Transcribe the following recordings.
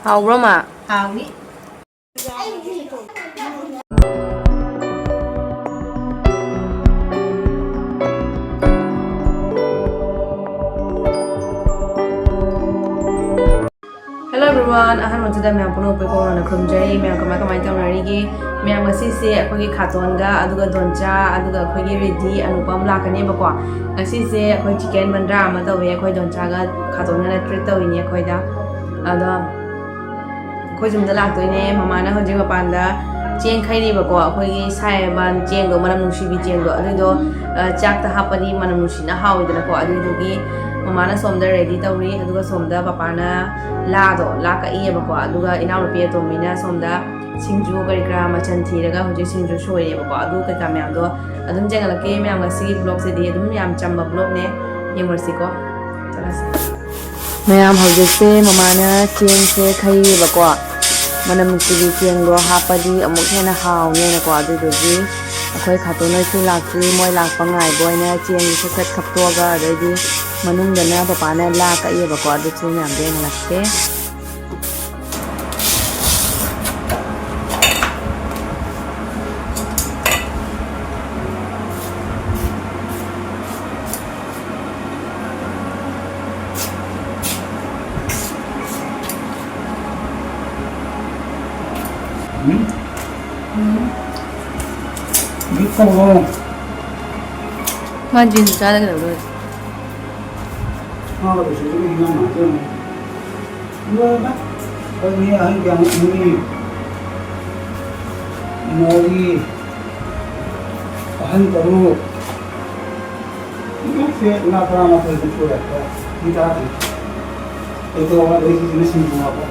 Hào mà. Hào ý. Hello everyone, ahan wanted me puno pe ko na khumjai me kamai tawnari gi me ngasi se akhoi gi khaton ga aduga doncha aduga akhoi gi ready anupam lakane ba ko ngasi se akhoi chicken bandra ama tawe akhoi doncha ga khaton na treat tawini akhoi da ada akhoi jumda laktoine mama na hoji mapan da cheng khairi ba ko akhoi gi sai ban cheng do manam nusi bi cheng do adu do chak ta hapani manam nusi na hawi da ko adu do gi mama na somda ready tawri aduga somda papa na la do la ka iya ba ko aduga ina rupiya to mina somda singju gari kra machan thiraga hoje singju shoye ba ko adu ka ta me ado adum jengala ke me am si vlog se di adum yam chamba vlog ne yemorsi ko chalas me am hoje se mama na cheng se khai ba ko manam si bi cheng go hapadi amuk hena haw ne na ko adu do ji akhoi khato na su lak si moi lak pangai boy na cheng se set khap to ga de ji manung da na papa na la ka iya ba ko adu chu me am de ngalakke Majin cara ke dulu. Kalau di sini gimana macam? Dua kan? Ini hari yang ini, ini hari baru. Ini sih nak pernah masuk itu sudah. Kita itu orang dari sini semua apa?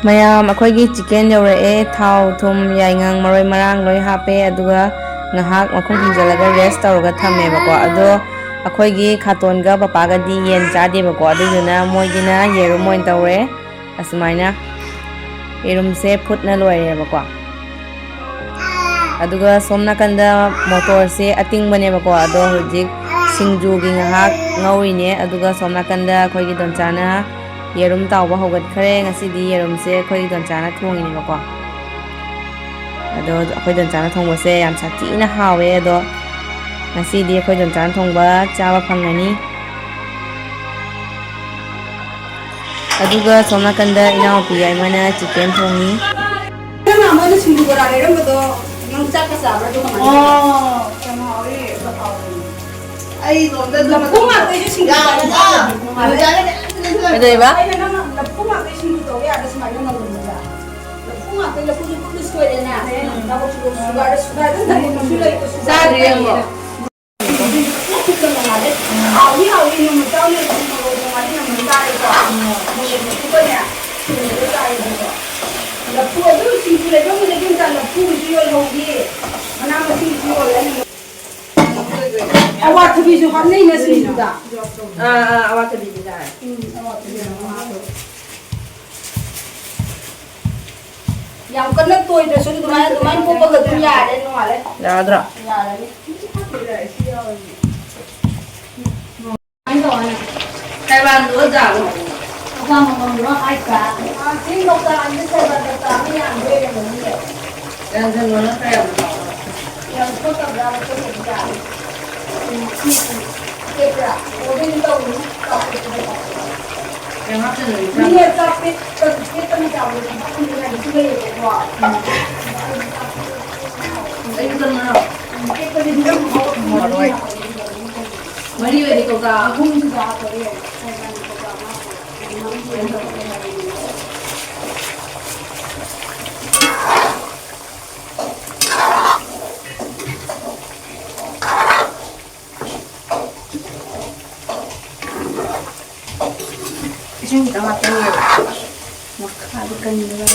Mayam akhoi chicken yore thau thum yaingang maroi marang loi hape aduga ngahak makhum hinjalaga rest tawga thame bako ado akhoi gi khaton ga papa ga di yen cha de bako aduna moi gina yerum moin tawre asmaina yerum se phutna loire bako aduga somna kanda motor se ating bane bako ado hojik singju gi ngahak ngawi ne aduga somna kanda akhoi gi donchana yerum tawba hogat khare ngasi di yerum se khoi donchana thongi ni bako ado khoi donchana thongba se yam sati na hawe ado ngasi di khoi donchana thongba chawa phangani aduga somna kanda ina opi ai mana chicken thongi na mo na sindu bara re ram do nang cha ka sa ba do ma oh kama ore ai do da da ko ma te sindu bara ja ada ba ai na na ko ma te sindu to ya da sama na ngom da ko ma te la puji puji story na na ko su sugar sugar da na ko su lai ko sa re mo ko na le awi awi no mo ta le ko mo ma ni na mo ta le ko mo le ko ya ko ta le ko la pu do sindu le do mo le kin ta la pu ji yo lo ye mana ma si ji yo le awat bi ju han nei na sindu da awat bi da yang kena toy da su dumain ko ba ga ya de no ale ya dra ya le ai do ana kai ban do ja lo ka ma ma ro ai ka sin do ka an se ba da ka mi an de le ni dan dan lo na kai yang ko ka da ko se ja ke pra o din do ni ka yang hap chen ni ni ye ta pe to ke ta mi ja lo ni ba ni na ni le ko wa ai kan na ke ta ni do mo ro mari we di ko ka hum ja ko ye Isang kita makan ya. Makan juga.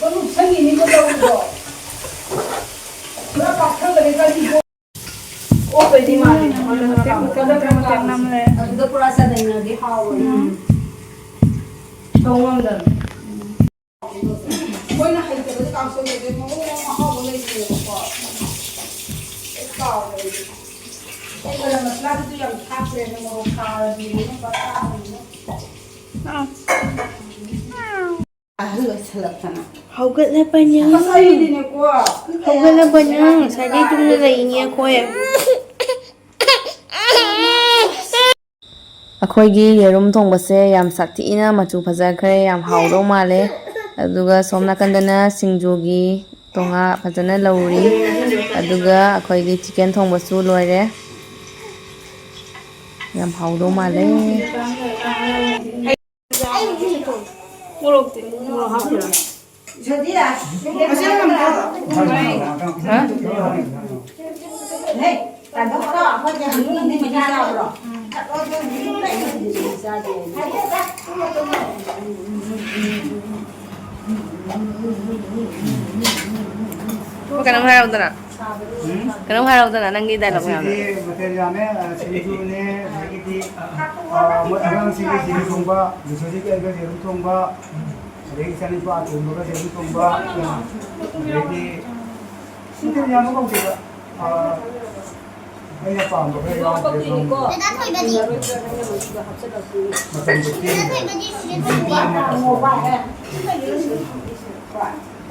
ko nu sangi ni ko do do pra pa tha ga ga di o pe di ma ni ka da tra ma nam le da pura sa dai na di ha wo Tông ngon rồi. ꯀꯩꯅꯣꯗꯤ ꯃꯑꯣꯡ ꯑꯍꯥꯎꯕ ꯂꯩꯇꯦꯕꯀꯣ ꯑꯩ ꯀꯥꯎꯔꯦ ꯑꯩ ꯒꯔꯝ ꯃꯁꯂꯥꯗꯨꯁꯨ ꯌꯥꯝ ꯊꯥꯛꯇ꯭ꯔꯦꯅ ꯃꯣꯔꯣꯛ ꯁꯥꯔꯗꯤ Haugatlabanyo. ꯉꯁꯥꯏꯗꯤꯅꯦꯀꯣ Haugatlabanyo. Sadii tumna layingi akoy. ꯑꯩꯈꯣꯏꯒꯤ ꯌꯦꯔꯨꯝ ꯊꯣꯡꯕꯁꯦ ꯌꯥꯝ ꯁꯥꯊꯤꯅ ꯃꯆꯨ ꯐꯖꯈ꯭ꯔꯦ ꯌꯥꯝ ꯍꯥꯎꯗꯧ ꯃꯥꯜꯂꯦ ꯑꯗꯨꯒ ꯁꯣꯝ ꯅꯥꯀꯟꯗꯅ ꯁꯤꯡꯖꯨꯒꯤ ꯇꯣꯉꯥ ꯐꯖꯅ ꯂꯧꯔꯤ ꯑꯗꯨꯒ ꯑꯩꯈꯣꯏꯒꯤ ꯆꯤꯀꯟ ꯊꯣꯡꯕꯁꯨ ꯂꯣꯏꯔꯦ ꯌꯥꯝ ꯍꯥꯎꯗꯧ ꯃꯥꯜꯂꯦ Kanang haraudana? Kanang haraudana? Nanggi dialog nga? materialnya sinjune begitu orang sini sini tumba misalnya kita jerum tumba dari sana itu aku juga jerum tumba jadi materialnya kau tidak ayah paham bahwa jerum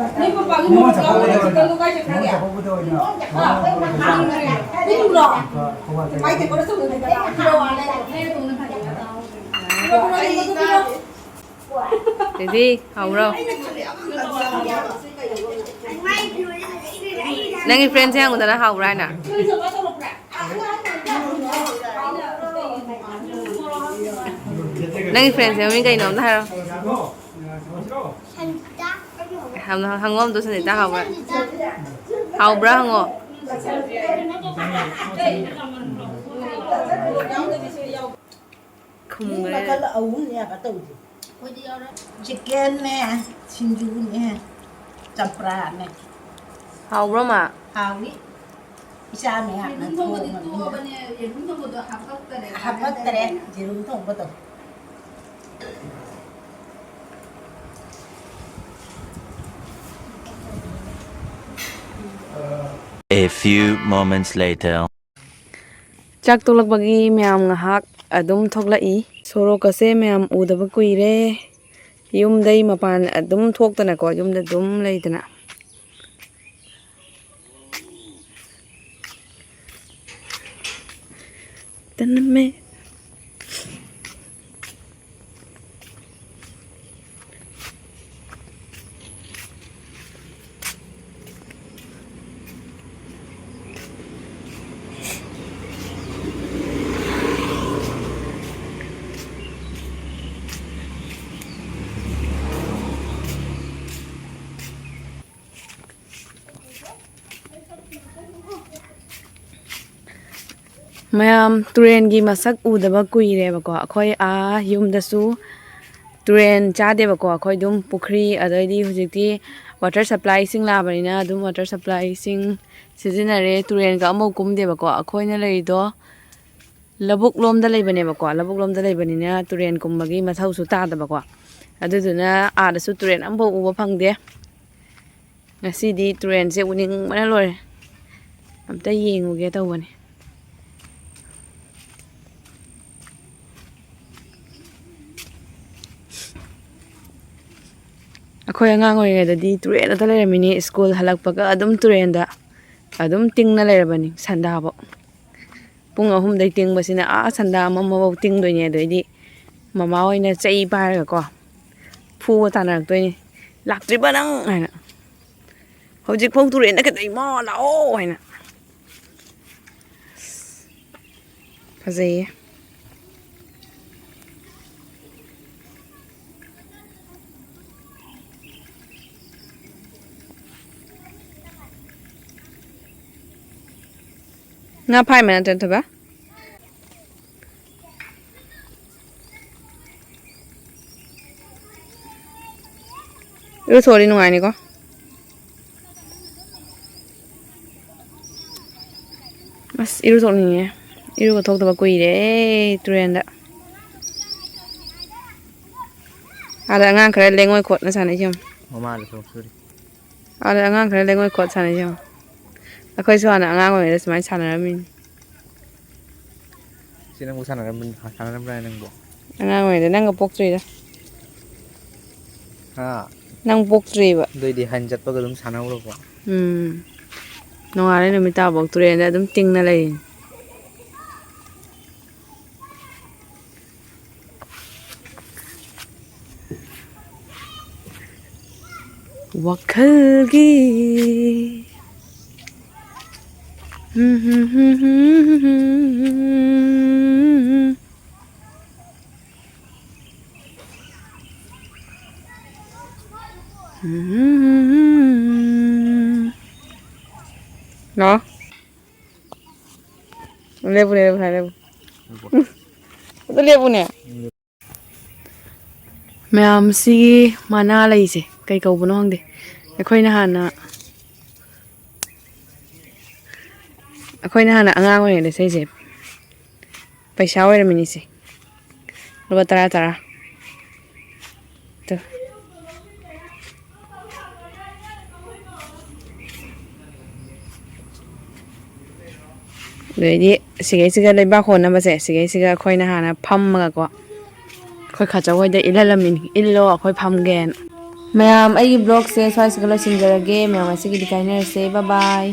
Ini pagi mau kalau kita lu kayak kerja. Ini dulu. Mai te kora sudah kita. Kilo wala. Jadi, hauro. Nangi friends yang udah hauro na. Nangi friends yang ini kayak nom dah hauro. Hangom tu sendiri tak hauro. Hauro hango. Chicken nè, sinju nè, champra nè. Hauro ma. Hào ní. Isa mẹ hạt nó thô mà. Hạt bất tệ, chỉ đúng thùng bất tệ. A few moments later. Chak tulak bagi meyam ngahak adum thoklai sorok ase meyam udaba kuire yumdai mapan adum thoktana ko yumda dum leidana taname Mayam turen gi masak udaba kuire bako akhoi a yumdasu turen chade bako akhoi dum pukhri adaidi hujikti water supply sing labarina dum water supply sing sizinare turen ga amau kumde bako akhoi na leido labuk lomda leibane bako labuk lomda leibanina turen kumbagi mathau su ta da bako aduduna a da su turen ambo uba phangde ngasidi turen se uning mana lore amta yenguge tawani Akoy angang oirengayda turen ata leiramini school halakpaga adum turenda adum tingna leirabani sandabo pung ahum dai tingbasina a sanda mamawau tingdoine adoidi mama oina chei paraga ko phuwa tanaraktoini laktriba nang haina hojik phau turenda kadai ma lao haina fazai Nga phai mana tan thaba Iru thori nungai ni ko Mas iru thok ni iru ko thok taba kuire turenda Ada ngang khare lengoi khot na sana jam Mama le thok suri. ꯑꯥꯗ ꯑꯉꯥꯡ ꯈꯔ ꯂꯩꯉꯣꯏ ꯈꯣꯠ ꯁꯥꯟꯅꯩ ꯌꯦꯡꯉꯣ ꯑꯩꯈꯣꯏꯁꯨ ꯍꯥꯟꯅ ꯑꯉꯥꯡ ꯑꯣꯏꯔꯤꯉꯩꯗ ꯁꯨꯃꯥꯏꯅ ꯁꯥꯟꯅꯔꯝꯃꯤꯅꯤ ꯁꯤ ꯅꯪꯕꯨ ꯁꯥꯟꯅꯔꯝꯕ꯭ꯔꯥ ꯅꯪꯕꯨ ꯑꯉꯥꯡ ꯑꯣꯏꯔꯤꯉꯩꯗ ꯅꯪꯒ ꯄꯣꯛꯇ꯭ꯔꯤꯗ ꯍꯥ ꯅꯪ ꯄꯣꯛꯇ꯭ꯔꯤꯕ ꯑꯗꯨꯏꯗꯤ ꯍꯟ ꯆꯠꯄꯒ ꯑꯗꯨꯝ ꯁꯥꯟꯅꯧꯔꯕꯣ ꯅꯣꯡꯉꯥꯜꯂꯩ ꯅꯨꯃꯤꯠ ꯇꯥꯐꯥꯎ ꯇꯨꯔꯦꯟꯗ ꯑꯗꯨꯝ ꯇꯤꯡꯅ ꯂꯩꯔꯤꯅꯤ ꯋꯥꯈꯜꯒꯤ 너? 레브네 레브 또 레브네 ꯃꯌꯥꯝꯁꯤꯒꯤ ꯃꯅꯥ ꯂꯩꯁꯦ ꯀꯩ ꯀꯧꯕꯅꯣ ꯈꯪꯗꯦ ꯑꯩꯈꯣꯏꯅ ꯍꯥꯟꯅ ꯑꯉꯥꯡ ꯑꯣꯏꯔꯤꯉꯩꯗ ꯁꯤꯁꯦ ꯄꯩꯁꯥ ꯑꯣꯏꯔꯝꯃꯤꯅꯤꯁꯦ ꯂꯨꯄꯥ 10 ꯑꯗꯩꯗꯤ ꯁꯤꯒꯩꯁꯤꯒ ꯂꯩꯕꯥꯛ ꯍꯣꯟꯅꯕꯁꯦ ꯁꯤꯒꯩꯁꯤꯒ ꯑꯩꯈꯣꯏꯅ ꯍꯥꯟꯅ ꯐꯝꯃꯒꯀꯣ ꯑꯩꯈꯣꯏ ꯈꯥꯆꯧ ꯍꯣꯏꯗ ꯏꯜꯍꯜꯂꯝꯃꯤꯅꯤ ꯏꯜꯂꯣ ꯑꯩꯈꯣꯏ ꯐꯝꯒꯦꯅ ꯃꯌꯥꯝ ꯑꯩꯒꯤ ꯕ꯭ꯂꯣꯒꯁꯦ ꯁ꯭ꯋꯥꯏꯁꯤꯒ ꯂꯣꯏꯁꯤꯟꯖꯔꯒꯦ ꯃꯌꯥꯝ ꯉꯁꯤꯒꯤꯗꯤ ꯀꯥꯏꯅꯔꯁꯦ ꯕꯥꯏ ꯕꯥꯏ